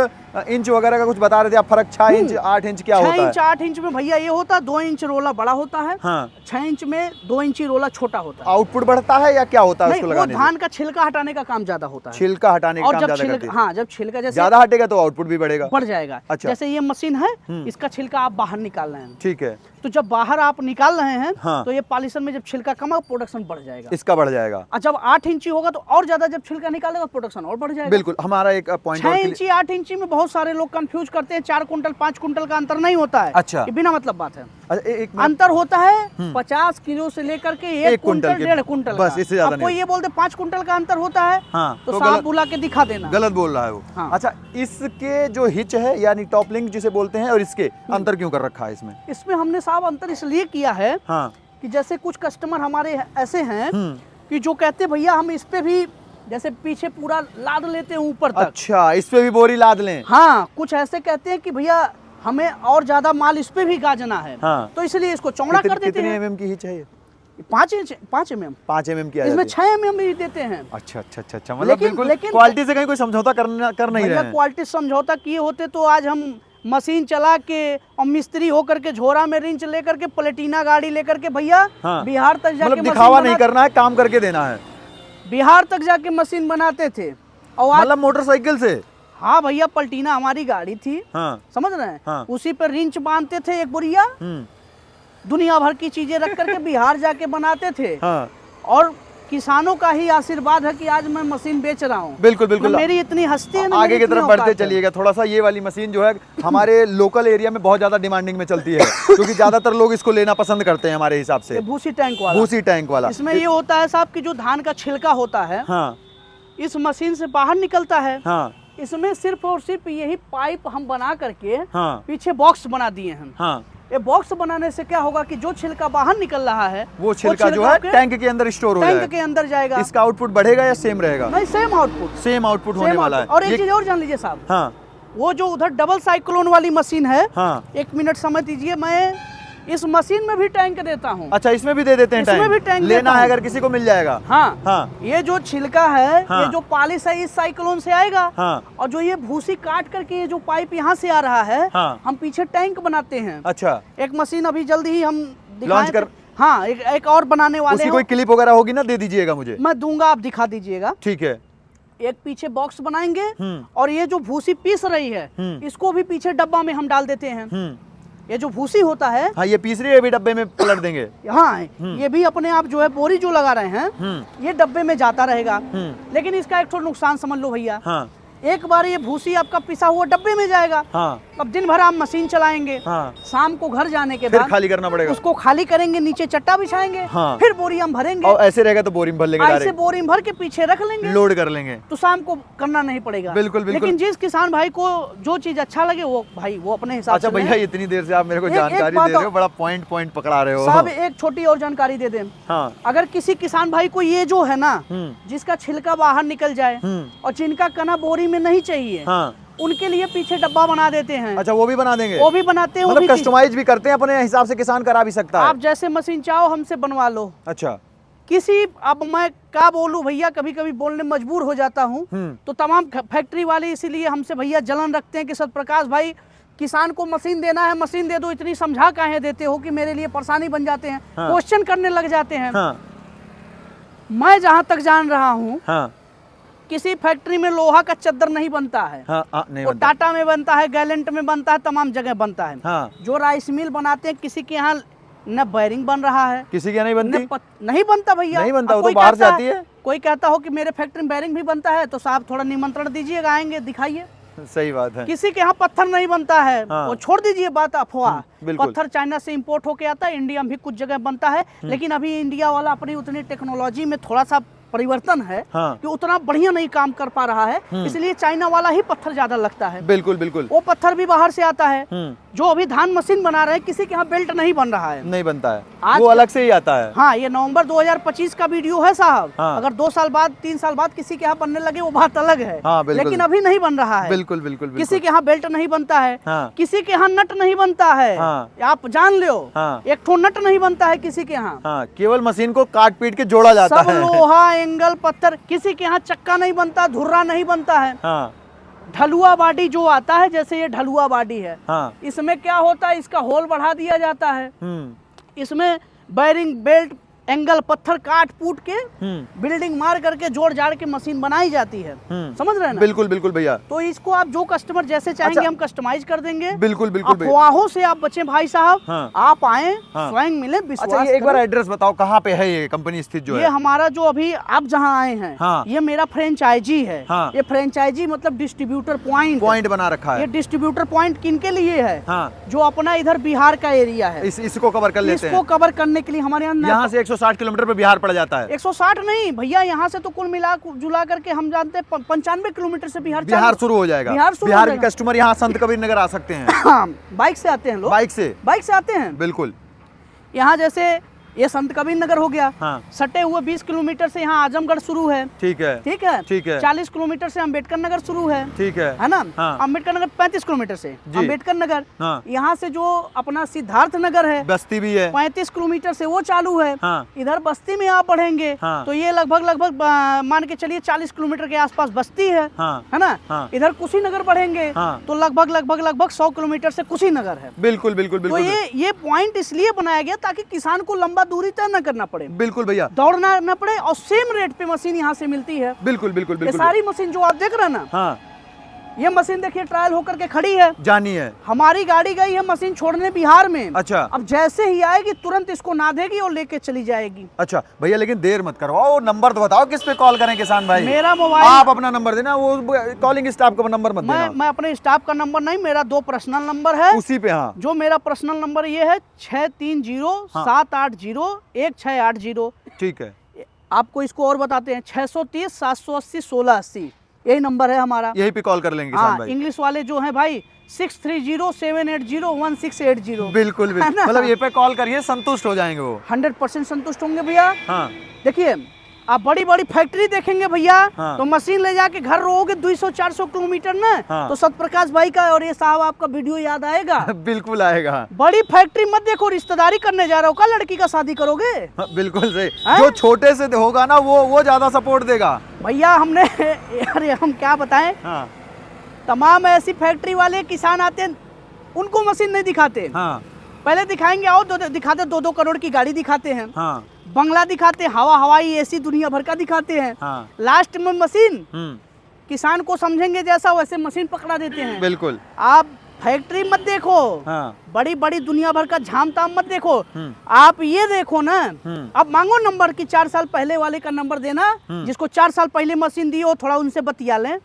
Speaker 2: इंच वगैरह का कुछ बता रहे थे आप, फर्क 6 इंच 8 इंच क्या
Speaker 1: 6
Speaker 2: होता है?
Speaker 1: इंच 8 इंच में भैया ये होता है, 2 इंच रोला बड़ा होता है।
Speaker 2: हाँ।
Speaker 1: 6 इंच में 2 इंची रोला छोटा होता है।
Speaker 2: आउटपुट बढ़ता है या क्या होता है
Speaker 1: नहीं,
Speaker 2: उसको
Speaker 1: वो
Speaker 2: लगाने से?
Speaker 1: धान का छिलका हटाने का काम ज्यादा होता है।
Speaker 2: छिलका हटाने का
Speaker 1: और
Speaker 2: काम
Speaker 1: जब
Speaker 2: ज्यादा करती
Speaker 1: छिलका,
Speaker 2: है।
Speaker 1: हाँ जब छिलका जैसे
Speaker 2: ज्यादा हटेगा तो आउटपुट भी बढ़ेगा।
Speaker 1: बढ़ जाएगा।
Speaker 2: अच्छा।
Speaker 1: जैसे ये मशीन है, इसका छिलका आप बाहर निकाल रहे हैं,
Speaker 2: ठीक है।
Speaker 1: तो जब बाहर आप निकाल रहे हैं
Speaker 2: हाँ।
Speaker 1: तो ये पॉलिशन में जब छिलका कम होगा प्रोडक्शन बढ़ जाएगा।
Speaker 2: इसका बढ़ जाएगा।
Speaker 1: और जब 8 इंची होगा तो और ज्यादा, जब छिलका निकालेगा प्रोडक्शन और बढ़ जाएगा।
Speaker 2: बिल्कुल। हमारा एक पॉइंट
Speaker 1: 6 इंची 8 इंची में बहुत सारे लोग कंफ्यूज करते हैं, 4 कुंटल 5 कुंटल का अंतर नहीं होता है।
Speaker 2: अच्छा।
Speaker 1: ये बिना मतलब बात है।
Speaker 2: अच्छा, एक
Speaker 1: अंतर होता है 50 किलो से लेकर के 1 कुंटल
Speaker 2: के
Speaker 1: 1.5 कुंटल
Speaker 2: बस,
Speaker 1: का।
Speaker 2: इससे ज्यादा
Speaker 1: अब कोई
Speaker 2: नहीं।
Speaker 1: ये बोलते 5 कुंटल का अंतर होता है,
Speaker 2: हाँ,
Speaker 1: तो
Speaker 2: तो
Speaker 1: साहब
Speaker 2: गलत-
Speaker 1: बुला के दिखा देना।
Speaker 2: गलत बोल रहा है वो।
Speaker 1: हाँ।
Speaker 2: अच्छा इसके जो हिच है यानी टॉप लिंक जिसे बोलते हैं और इसके अंतर क्यों कर रखा है इसमें?
Speaker 1: इसमें हमने साहब अंतर इसलिए किया है
Speaker 2: हाँ।
Speaker 1: कि जैसे कुछ कस्टमर हमारे ऐसे हैं कि जो कहते हैं भैया हम इस पे भी जैसे पीछे पूरा लाद लेते हैं ऊपर तक।
Speaker 2: अच्छा, इस पे भी बोरी लाद लें?
Speaker 1: हाँ, कुछ ऐसे कहते हैं कि भैया हमें और ज्यादा माल इस पे भी गाजना है।
Speaker 2: हाँ।
Speaker 1: तो इसलिए इसको चौड़ा कर देते
Speaker 2: कितने
Speaker 1: हैं।
Speaker 2: mm की हिच है ये?
Speaker 1: 5 इंच 5 mm।
Speaker 2: 5 mm की आ
Speaker 1: इसमें
Speaker 2: जाती है।
Speaker 1: 6 mm भी देते हैं।
Speaker 2: अच्छा अच्छा अच्छा अच्छा, मतलब बिल्कुल
Speaker 1: लेकिन-
Speaker 2: क्वालिटी से कहीं कोई समझौता कर नहीं
Speaker 1: भैया
Speaker 2: रहे हैं।
Speaker 1: क्वालिटी समझौता किए होते तो आज हम मशीन चला के और मिस्त्री होकर के झोरा में रिंच लेकर के प्लेटिना गाड़ी लेकर के भैया
Speaker 2: हाँ।
Speaker 1: बिहार तक जाके
Speaker 2: मतलब
Speaker 1: मशीन
Speaker 2: दिखावा
Speaker 1: बना-
Speaker 2: नहीं करना है, काम करके देना है।
Speaker 1: बिहार तक जाके मशीन बनाते थे। और आज
Speaker 2: मतलब मोटरसाइकिल से?
Speaker 1: हाँ भैया, पलटीना हमारी गाड़ी थी।
Speaker 2: हाँ।
Speaker 1: समझ रहे हैं?
Speaker 2: हाँ।
Speaker 1: उसी पर रिंच बांधते थे एक बोरिया, दुनिया भर की चीजें रख करके बिहार जाके बनाते थे।
Speaker 2: हाँ।
Speaker 1: और किसानों का ही आशीर्वाद है कि आज मैं मशीन बेच रहा हूँ।
Speaker 2: बिल्कुल बिल्कुल।
Speaker 1: मेरी इतनी हस्ती है ना,
Speaker 2: आगे
Speaker 1: मेरी
Speaker 2: की
Speaker 1: इतनी
Speaker 2: तरफ बढ़ते
Speaker 1: औकात है।
Speaker 2: चलिएगा थोड़ा सा। ये वाली मशीन जो है हमारे लोकल एरिया में बहुत ज्यादा डिमांडिंग में चलती है, क्योंकि ज्यादातर लोग इसको लेना पसंद करते हैं हमारे हिसाब
Speaker 1: ये
Speaker 2: से।
Speaker 1: भूसी टैंक वाला।
Speaker 2: भूसी टैंक वाला।
Speaker 1: इसमें ये होता है साहब कि जो धान का छिलका होता है,
Speaker 2: हाँ।
Speaker 1: इस मशीन से बाहर निकलता है।
Speaker 2: हाँ।
Speaker 1: इसमें सिर्फ और सिर्फ यही पाइप हम बना करके
Speaker 2: हाँ।
Speaker 1: पीछे बॉक्स बना दिए हैं।
Speaker 2: हाँ।
Speaker 1: ये बॉक्स बनाने से क्या होगा कि जो छिलका बाहर निकल रहा है
Speaker 2: वो छिलका जो है टैंक के अंदर स्टोर हो
Speaker 1: टैंक
Speaker 2: जाएगा।
Speaker 1: के अंदर जाएगा।
Speaker 2: इसका आउटपुट बढ़ेगा या सेम रहेगा?
Speaker 1: नहीं, सेम आउटपुट।
Speaker 2: सेम आउटपुट होने वाला है।
Speaker 1: और एक चीज और जान लीजिए साहब,
Speaker 2: हाँ।
Speaker 1: वो जो उधर डबल साइक्लोन वाली मशीन है,
Speaker 2: हाँ।
Speaker 1: 1 मिनट समझ दीजिए, मैं इस मशीन में भी टैंक देता हूँ।
Speaker 2: अच्छा, इसमें भी दे देते हैं
Speaker 1: इसमें
Speaker 2: टैंक?
Speaker 1: भी टैंक
Speaker 2: लेना
Speaker 1: देता
Speaker 2: है
Speaker 1: हूँ।
Speaker 2: अगर किसी को मिल जाएगा।
Speaker 1: हाँ।
Speaker 2: हाँ।
Speaker 1: ये जो छिलका है,
Speaker 2: हाँ।
Speaker 1: ये जो पॉलिश है, इस साइक्लोन से आएगा।
Speaker 2: हाँ।
Speaker 1: और जो ये भूसी काट करके ये जो पाइप यहाँ से आ रहा है,
Speaker 2: हाँ।
Speaker 1: हम पीछे टैंक बनाते हैं।
Speaker 2: अच्छा।
Speaker 1: एक मशीन अभी जल्दी ही हम
Speaker 2: लॉन्च कर।
Speaker 1: हाँ, एक और बनाने वाले
Speaker 2: उसकी
Speaker 1: हैं।
Speaker 2: कोई क्लिप वगैरह होगी ना, दे दीजिएगा मुझे।
Speaker 1: मैं दूंगा, आप दिखा दीजिएगा।
Speaker 2: ठीक है।
Speaker 1: एक पीछे बॉक्स बनाएंगे और ये जो भूसी पीस रही है, इसको भी पीछे डब्बा में हम डाल देते हैं। ये जो भूसी होता है,
Speaker 2: हाँ, ये पीस रही है, भी डब्बे में पलट देंगे।
Speaker 1: हाँ, ये भी अपने आप जो है बोरी जो लगा रहे हैं, ये डब्बे में जाता रहेगा। लेकिन इसका एक थोड़ा नुकसान समझ लो भैया।
Speaker 2: हाँ।
Speaker 1: एक बार ये भूसी आपका पिसा हुआ डब्बे में जाएगा।
Speaker 2: हाँ।
Speaker 1: अब दिन भर आप मशीन चलाएंगे।
Speaker 2: हाँ।
Speaker 1: शाम को घर जाने के
Speaker 2: फिर
Speaker 1: बाद
Speaker 2: खाली करना पड़ेगा।
Speaker 1: उसको खाली करेंगे, नीचे चट्टा बिछाएंगे।
Speaker 2: हाँ।
Speaker 1: फिर बोरी हम भरेंगे।
Speaker 2: और ऐसे रहेगा तो बोरी में भर लेंगे,
Speaker 1: ऐसे
Speaker 2: डायरेक्ट
Speaker 1: बोरी में भर के पीछे रख लेंगे,
Speaker 2: लोड कर लेंगे।
Speaker 1: तो शाम को करना नहीं पड़ेगा।
Speaker 2: बिल्कुल बिल्कुल।
Speaker 1: लेकिन जिस किसान भाई को जो चीज अच्छा लगे वो भाई वो अपने हिसाब
Speaker 2: अच्छा
Speaker 1: से
Speaker 2: भैया,
Speaker 1: ले।
Speaker 2: इतनी देर से आप मेरे को
Speaker 1: एक
Speaker 2: जानकारी
Speaker 1: बात
Speaker 2: दे रहे हो,
Speaker 1: और-
Speaker 2: बड़ा पॉइंट पकड़ा रहे हो
Speaker 1: साहब एक छोटी और जानकारी दे दें।
Speaker 2: हाँ।
Speaker 1: अगर किसी किसान भाई को ये जो है ना, जिसका छिलका बाहर निकल जाए और जिनका कना बोरी में नहीं चाहिए,
Speaker 2: हाँ।
Speaker 1: उनके लिए पीछे डब्बा बना देते हैं।
Speaker 2: अच्छा, वो भी बना देंगे?
Speaker 1: वो भी बनाते हैं। वो
Speaker 2: मतलब
Speaker 1: भी
Speaker 2: कस्टमाइज भी करते हैं, अपने हिसाब से किसान करा भी सकता है।
Speaker 1: आप जैसे मशीन चाहो हमसे बनवा लो।
Speaker 2: अच्छा।
Speaker 1: किसी, अब मैं क्या बोलूं भैया, कभी कभी बोलने में मजबूर हो जाता हूं। तो तमाम फैक्ट्री वाले इसीलिए हमसे भैया जलन रखते हैं कि सतप्रकाश भाई, किसान को मशीन देना है, मशीन दे दो, इतनी समझा काहे देते हो कि मेरे लिए परेशानी बन जाते हैं।
Speaker 2: हाँ।
Speaker 1: क्वेश्चन करने लग जाते हैं।
Speaker 2: हाँ।
Speaker 1: मैं जहां तक जान रहा हूं,
Speaker 2: हाँ।
Speaker 1: किसी फैक्ट्री में लोहा का चद्दर नहीं बनता है।
Speaker 2: हाँ। नहीं
Speaker 1: वो
Speaker 2: बनता।
Speaker 1: टाटा में बनता है, गैलेंट में बनता है, तमाम जगह बनता है।
Speaker 2: हाँ।
Speaker 1: जो राइस मिल बनाते हैं, किसी के यहाँ न बैरिंग बन रहा है,
Speaker 2: किसी के यहाँ नहीं बनती?
Speaker 1: नहीं बनता भैया।
Speaker 2: नहीं बनता,
Speaker 1: अब
Speaker 2: वो तो
Speaker 1: कोई
Speaker 2: बाहर से
Speaker 1: कहता
Speaker 2: आती है।
Speaker 1: कोई कहता हो कि मेरे फैक्ट्री में बैरिंग भी बनता है, तो साहब थोड़ा निमंत्रण दीजिएगा, आएंगे, दिखाइए।
Speaker 2: सही बात है।
Speaker 1: किसी के यहाँ पत्थर नहीं बनता है,
Speaker 2: हाँ।
Speaker 1: वो छोड़ दीजिए बात अफवाह।
Speaker 2: बिल्कुल।
Speaker 1: पत्थर चाइना से इंपोर्ट होके आता है, इंडिया में भी कुछ जगह बनता है, लेकिन अभी इंडिया वाला अपनी उतनी टेक्नोलॉजी में थोड़ा सा परिवर्तन है।
Speaker 2: हाँ।
Speaker 1: कि उतना बढ़िया नहीं काम कर पा रहा है, इसलिए चाइना वाला ही पत्थर ज्यादा लगता है।
Speaker 2: बिल्कुल बिल्कुल।
Speaker 1: वो पत्थर भी बाहर से आता है। जो अभी धान मशीन बना रहे हैं, किसी के यहाँ बेल्ट नहीं बन रहा है,
Speaker 2: नहीं बनता है,
Speaker 1: आज
Speaker 2: वो
Speaker 1: का-
Speaker 2: अलग से ही आता है।
Speaker 1: हाँ, ये नवंबर 2025 का वीडियो है साहब।
Speaker 2: हाँ।
Speaker 1: अगर 2 साल बाद 3 साल बाद किसी के यहाँ बनने लगे वो बात अलग है।
Speaker 2: हाँ, बिल्कुल।
Speaker 1: लेकिन अभी नहीं बन रहा है।
Speaker 2: बिल्कुल बिल्कुल बिल्कुल।
Speaker 1: किसी के यहाँ बेल्ट नहीं बनता है।
Speaker 2: हाँ।
Speaker 1: किसी के यहाँ नट नहीं बनता है।
Speaker 2: हाँ।
Speaker 1: आप जान लो।
Speaker 2: हाँ।
Speaker 1: एक ठो नट नहीं बनता है किसी के यहाँ।
Speaker 2: हाँ, केवल मशीन को काट पीट के जोड़ा जाता
Speaker 1: सब
Speaker 2: है।
Speaker 1: लोहा, एंगल, पत्थर। किसी के यहाँ चक्का नहीं बनता, धुर्रा नहीं बनता है।
Speaker 2: हाँ।
Speaker 1: ढलुआ बाडी जो आता है, जैसे ये ढलुआ बाडी है,
Speaker 2: हाँ।
Speaker 1: इसमें क्या होता है, इसका होल बढ़ा दिया जाता है। इसमें बैरिंग, बेल्ट, एंगल, पत्थर काट पूट के बिल्डिंग मार करके जोड़ जाड़ के मशीन बनाई जाती है। समझ रहे हैं ना?
Speaker 2: बिल्कुल बिल्कुल भैया।
Speaker 1: तो इसको आप जो कस्टमर जैसे चाहेंगे,
Speaker 2: अच्छा।
Speaker 1: हम कस्टमाइज कर देंगे।
Speaker 2: बिल्कुल बिल्कुल भैया।
Speaker 1: अफवाहों से आप बचें भाई साहब।
Speaker 2: हाँ।
Speaker 1: आप आए,
Speaker 2: हाँ।
Speaker 1: स्वयं मिले, विश्वास
Speaker 2: अच्छा, ये एक बार
Speaker 1: करें।
Speaker 2: एड्रेस बताओ, कहाँ पे है ये कंपनी स्थित जो
Speaker 1: ये
Speaker 2: है?
Speaker 1: हमारा जो अभी आप जहाँ आए हैं,
Speaker 2: हाँ।
Speaker 1: ये मेरा फ्रेंचाइजी है।
Speaker 2: हाँ।
Speaker 1: ये फ्रेंचाइजी मतलब डिस्ट्रीब्यूटर
Speaker 2: पॉइंट बना रखा
Speaker 1: ये
Speaker 2: है।
Speaker 1: डिस्ट्रीब्यूटर पॉइंट किनके लिए है?
Speaker 2: हाँ।
Speaker 1: जो अपना इधर बिहार का एरिया है,
Speaker 2: इसको कवर कर लेते
Speaker 1: इसको
Speaker 2: हैं।
Speaker 1: कवर करने के लिए हमारे यहाँ
Speaker 2: यहाँ से 160 किलोमीटर पे बिहार पड़ जाता है।
Speaker 1: 160 नहीं भैया, यहाँ से तो कुल मिला जुला करके हम जानते हैं 95 किलोमीटर से बिहार
Speaker 2: शुरू हो जाएगा।
Speaker 1: बिहार शुरू हो
Speaker 2: बिहार के
Speaker 1: जाएगा।
Speaker 2: कस्टमर यहाँ संत कबीर नगर आ सकते हैं।
Speaker 1: हाँ, बाइक से आते हैं लोग। बाइक से आते हैं।
Speaker 2: बिल्कुल।
Speaker 1: यहाँ जैसे ये संत कबीर नगर हो गया।
Speaker 2: हाँ।
Speaker 1: सटे हुए 20 किलोमीटर से यहाँ आजमगढ़ शुरू है।
Speaker 2: ठीक है।
Speaker 1: ठीक है।
Speaker 2: ठीक है।
Speaker 1: 40 किलोमीटर से अम्बेडकर नगर शुरू है।
Speaker 2: ठीक है
Speaker 1: ना?
Speaker 2: हाँ।
Speaker 1: अम्बेडकर नगर 35 किलोमीटर से
Speaker 2: जी।
Speaker 1: अम्बेडकर नगर।
Speaker 2: हाँ।
Speaker 1: यहाँ से जो अपना सिद्धार्थ नगर है,
Speaker 2: बस्ती भी है,
Speaker 1: 35 किलोमीटर से वो चालू है।
Speaker 2: हाँ।
Speaker 1: इधर बस्ती में आप बढ़ेंगे।
Speaker 2: हाँ।
Speaker 1: तो ये लगभग मान के चलिए 40 किलोमीटर के आसपास बस्ती है।
Speaker 2: हाँ।
Speaker 1: है ना?
Speaker 2: हाँ।
Speaker 1: इधर कुशीनगर बढ़ेंगे।
Speaker 2: हाँ।
Speaker 1: तो लगभग 100 किलोमीटर से कुशीनगर है।
Speaker 2: बिल्कुल बिल्कुल
Speaker 1: तो
Speaker 2: बिल्कुल।
Speaker 1: ये पॉइंट इसलिए बनाया गया ताकि किसान को लंबा दूरी तय न करना पड़े,
Speaker 2: बिल्कुल भैया,
Speaker 1: दौड़ना न पड़े, और सेम रेट पे मशीन यहाँ से मिलती है।
Speaker 2: बिल्कुल बिल्कुल
Speaker 1: ये
Speaker 2: बिल्कुल।
Speaker 1: सारी मशीन जो आप देख रहे हैं ना,
Speaker 2: हाँ,
Speaker 1: ये मशीन देखिए ट्रायल होकर के खड़ी है,
Speaker 2: जानी है।
Speaker 1: हमारी गाड़ी गई है मशीन छोड़ने बिहार में।
Speaker 2: अच्छा,
Speaker 1: अब जैसे ही आएगी तुरंत इसको ना देगी और लेके चली जाएगी।
Speaker 2: अच्छा भैया, लेकिन देर मत करवाओ, नंबर तो बताओ किस पे कॉल करें किसान भाई।
Speaker 1: मेरा मोबाइल,
Speaker 2: आप अपना नंबर देना, वो कॉलिंग स्टाफ का नंबर मत देना।
Speaker 1: मैं अपने स्टाफ का नंबर नहीं, मेरा 2 पर्सनल नंबर है
Speaker 2: उसी पे। हाँ,
Speaker 1: जो मेरा पर्सनल नंबर ये है 6307801680।
Speaker 2: ठीक है,
Speaker 1: आपको इसको और बताते हैं, 630 780 1680, यही नंबर है हमारा।
Speaker 2: यही पे कॉल कर लेंगे किसान
Speaker 1: हाँ,
Speaker 2: भाई।
Speaker 1: इंग्लिश वाले जो हैं भाई 6307801680।
Speaker 2: बिल्कुल बिल्कुल, मतलब ये पे कॉल करिए, संतुष्ट हो जाएंगे वो।
Speaker 1: 100% संतुष्ट होंगे भैया।
Speaker 2: हाँ,
Speaker 1: देखिए आप बड़ी बड़ी फैक्ट्री देखेंगे भैया,
Speaker 2: हाँ।
Speaker 1: तो मशीन ले जाके घर रहोगे 200-400 किलोमीटर ना,
Speaker 2: हाँ।
Speaker 1: तो सतप्रकाश भाई का और ये साहब आपका वीडियो याद आएगा।
Speaker 2: बिल्कुल आएगा।
Speaker 1: बड़ी फैक्ट्री मत देखो, रिश्तेदारी करने जा रहे हो का, लड़की का शादी करोगे।
Speaker 2: हाँ, बिल्कुल सही।
Speaker 1: हैं?
Speaker 2: जो छोटे से होगा ना वो ज्यादा सपोर्ट देगा
Speaker 1: भैया। हमने अरे हम क्या बताएं,
Speaker 2: हाँ,
Speaker 1: तमाम ऐसी फैक्ट्री वाले किसान आते हैं, उनको मशीन नहीं दिखाते।
Speaker 2: हाँ,
Speaker 1: पहले दिखाएंगे और दिखाते 2-2 करोड़ की गाड़ी दिखाते हैं,
Speaker 2: हाँ,
Speaker 1: बंगला दिखाते हैं, हवाई एसी दुनिया भर का दिखाते हैं।
Speaker 2: हाँ,
Speaker 1: लास्ट में मशीन
Speaker 2: हम्म,
Speaker 1: किसान को समझेंगे जैसा वैसे मशीन पकड़ा देते हैं।
Speaker 2: बिल्कुल।
Speaker 1: आप फैक्ट्री मत देखो,
Speaker 2: हाँ,
Speaker 1: बड़ी बड़ी दुनिया भर का झाम ताम मत देखो,
Speaker 2: हम्म,
Speaker 1: आप ये देखो ना।
Speaker 2: हम्म,
Speaker 1: अब मांगो नंबर की 4 साल पहले वाले का नंबर देना, जिसको 4 साल पहले मशीन दी हो, थोड़ा उनसे बतिया लें।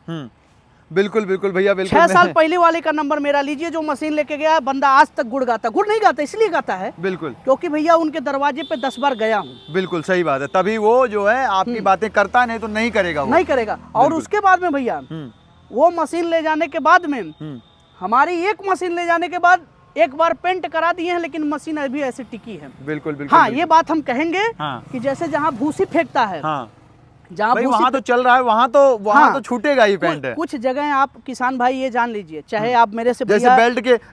Speaker 2: बिल्कुल बिल्कुल भैया, बिल्कुल।
Speaker 1: 6 साल पहले वाले का नंबर मेरा लीजिए, जो मशीन लेके गया बंदा आज तक गुड़ गाता। गुड़ नहीं गाता, इसलिए गाता है
Speaker 2: बिल्कुल
Speaker 1: क्योंकि भैया उनके दरवाजे पे 10 बार गया हूँ।
Speaker 2: बिल्कुल सही बात है, तभी वो जो है आपकी बातें करता, नहीं तो नहीं करेगा वो।
Speaker 1: नहीं करेगा। और उसके बाद में भैया वो मशीन ले जाने के बाद में, हमारी एक मशीन ले जाने के बाद एक बार पेंट करा दिए हैं, लेकिन मशीन अभी ऐसे टिकी है।
Speaker 2: बिल्कुल बिल्कुल।
Speaker 1: हाँ, ये बात हम कहेंगे
Speaker 2: हाँ।
Speaker 1: कि जैसे जहाँ भूसी फेंकता है,
Speaker 2: हाँ,
Speaker 1: जहाँ
Speaker 2: भाई
Speaker 1: भूसी
Speaker 2: वहाँ तो चल रहा है, वहाँ तो छूटेगा ही पेंट है।
Speaker 1: कुछ जगह आप किसान भाई ये जान लीजिए, चाहे आप मेरे से
Speaker 2: जैसे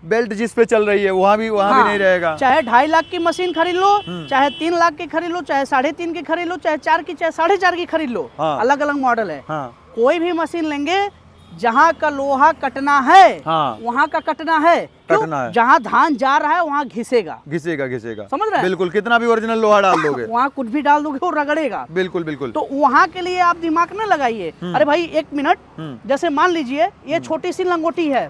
Speaker 2: बेल्ट जिस पे चल रही है वहाँ भी नहीं रहेगा।
Speaker 1: चाहे 2.5 लाख की मशीन खरीद लो, चाहे 3 लाख की खरीद लो, चाहे 3.5 की खरीद लो, चाहे 4 की, चाहे 4.5 की खरीद लो।
Speaker 2: हाँ।
Speaker 1: अलग अलग मॉडल है।
Speaker 2: हाँ,
Speaker 1: कोई भी मशीन लेंगे, जहाँ का लोहा कटना है
Speaker 2: हाँ,
Speaker 1: वहाँ का कटना है।
Speaker 2: कटना है।
Speaker 1: जहाँ धान जा रहा है वहाँ घिसेगा,
Speaker 2: घिसेगा।
Speaker 1: समझ रहे हैं?
Speaker 2: बिल्कुल, कितना भी ओरिजिनल लोहा डाल दोगे
Speaker 1: वहाँ कुछ भी डाल दोगे वो रगड़ेगा।
Speaker 2: बिल्कुल बिल्कुल।
Speaker 1: तो वहाँ के लिए आप दिमाग न लगाइए। अरे भाई 1 मिनट, जैसे मान लीजिए ये छोटी सी लंगोटी है,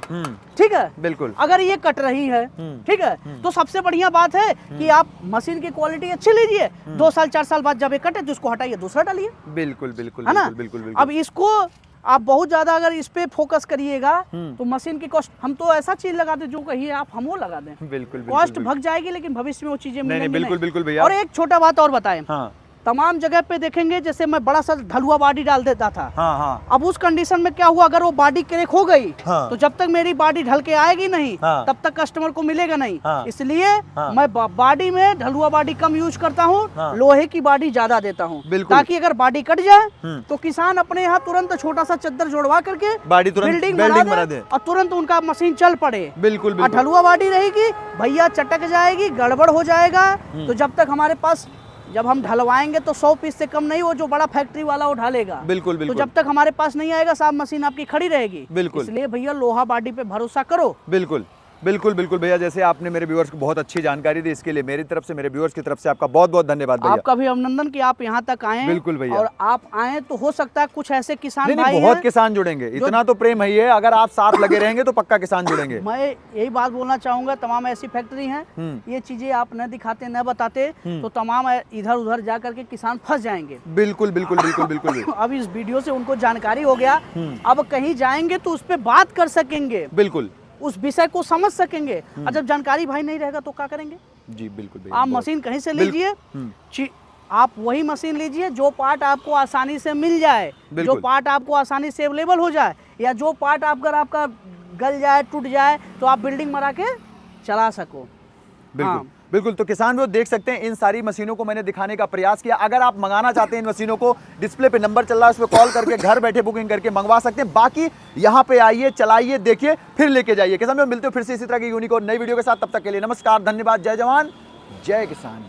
Speaker 1: ठीक है,
Speaker 2: बिल्कुल,
Speaker 1: अगर ये कट रही है, ठीक है, तो सबसे बढ़िया बात है कि आप मशीन की क्वालिटी अच्छी लीजिए। 2 साल 4 साल बाद जब ये कटे तो उसको हटाइए, दूसरा डालिए,
Speaker 2: बिल्कुल बिल्कुल,
Speaker 1: है ना?
Speaker 2: बिल्कुल।
Speaker 1: अब इसको आप बहुत ज्यादा अगर इस पे फोकस करिएगा तो मशीन की कॉस्ट, हम तो ऐसा चीज लगा दें जो कहिए आप, हम वो लगा दें।
Speaker 2: बिल्कुल,
Speaker 1: कॉस्ट भग जाएगी, लेकिन भविष्य में वो चीजें मिलेंगी
Speaker 2: नहीं। बिल्कुल भैया।
Speaker 1: और एक छोटा बात और बताएं,
Speaker 2: हाँ,
Speaker 1: तमाम जगह पे देखेंगे, जैसे मैं बड़ा सा ढलुआ बॉडी डाल देता था।
Speaker 2: हाँ,
Speaker 1: अब उस कंडीशन में क्या हुआ, अगर वो बॉडी क्रैक हो गई,
Speaker 2: हाँ,
Speaker 1: तो जब तक मेरी बॉडी ढल के आएगी नहीं,
Speaker 2: हाँ,
Speaker 1: तब तक कस्टमर को मिलेगा नहीं।
Speaker 2: हाँ,
Speaker 1: इसलिए
Speaker 2: हाँ,
Speaker 1: मैं बॉडी में ढलुआ बॉडी कम यूज करता हूँ,
Speaker 2: हाँ,
Speaker 1: लोहे की बॉडी ज्यादा देता हूँ, ताकि अगर बॉडी कट जाए तो किसान अपने यहाँ तुरंत छोटा सा चद्दर जोड़वा करके
Speaker 2: बॉडी तुरंत
Speaker 1: बिल्डिंग
Speaker 2: बना दे
Speaker 1: और तुरंत उनका मशीन चल पड़े।
Speaker 2: बिल्कुल।
Speaker 1: और ढलुआ बॉडी रहेगी भैया, चटक जाएगी, गड़बड़ हो जाएगा। तो जब तक हमारे पास, जब हम ढलवाएंगे तो 100 पीस से कम नहीं, वो जो बड़ा फैक्ट्री वाला वो ढालेगा।
Speaker 2: बिल्कुल।
Speaker 1: तो जब तक हमारे पास नहीं आएगा साहब, मशीन आपकी खड़ी रहेगी।
Speaker 2: बिल्कुल।
Speaker 1: इसलिए भैया लोहा बॉडी पे भरोसा करो।
Speaker 2: बिल्कुल भैया, जैसे आपने मेरे व्यूअर्स को बहुत अच्छी जानकारी दी, इसके लिए मेरी तरफ से, मेरे व्यूअर्स की तरफ से आपका बहुत बहुत धन्यवाद भैया।
Speaker 1: आपका भी अभिनंदन कि आप यहाँ तक आए।
Speaker 2: बिल्कुल भैया।
Speaker 1: और आप आए तो हो सकता है कुछ ऐसे किसान
Speaker 2: नहीं,
Speaker 1: भाई
Speaker 2: बहुत
Speaker 1: हैं,
Speaker 2: किसान जुड़ेंगे, इतना तो प्रेम है, अगर आप साथ लगे रहेंगे तो पक्का किसान जुड़ेंगे।
Speaker 1: मैं यही बात बोलना चाहूंगा, तमाम ऐसी फैक्ट्री हैं, ये चीजें आप न दिखाते न बताते तो तमाम इधर उधर जा करके किसान फंस जाएंगे।
Speaker 2: बिल्कुल।
Speaker 1: अब इस वीडियो से उनको जानकारी हो गया, अब कहीं जाएंगे तो उस पर बात कर सकेंगे,
Speaker 2: बिल्कुल,
Speaker 1: उस विषय को समझ सकेंगे। और जब जानकारी भाई नहीं रहेगा तो क्या करेंगे?
Speaker 2: जी बिल्कुल।
Speaker 1: आप मशीन कहीं से लीजिए, आप वही मशीन लीजिए जो पार्ट आपको आसानी से मिल जाए, जो पार्ट आपको आसानी से अवेलेबल हो जाए, या जो पार्ट अगर आपका गल जाए, टूट जाए, तो आप बिल्डिंग बना के चला सको।
Speaker 2: बिल्कुल। तो किसान भी देख सकते हैं, इन सारी मशीनों को मैंने दिखाने का प्रयास किया। अगर आप मंगाना चाहते हैं इन मशीनों को, डिस्प्ले पे नंबर चल रहा है, उस पर कॉल करके घर बैठे बुकिंग करके मंगवा सकते हैं। बाकी यहाँ पे आइए, चलाइए, देखिए, फिर लेके जाइए। किसान भी मिलते हो फिर से इसी तरह की यूनिक और नई वीडियो के साथ। तब तक के लिए नमस्कार, धन्यवाद, जय जवान, जय किसान।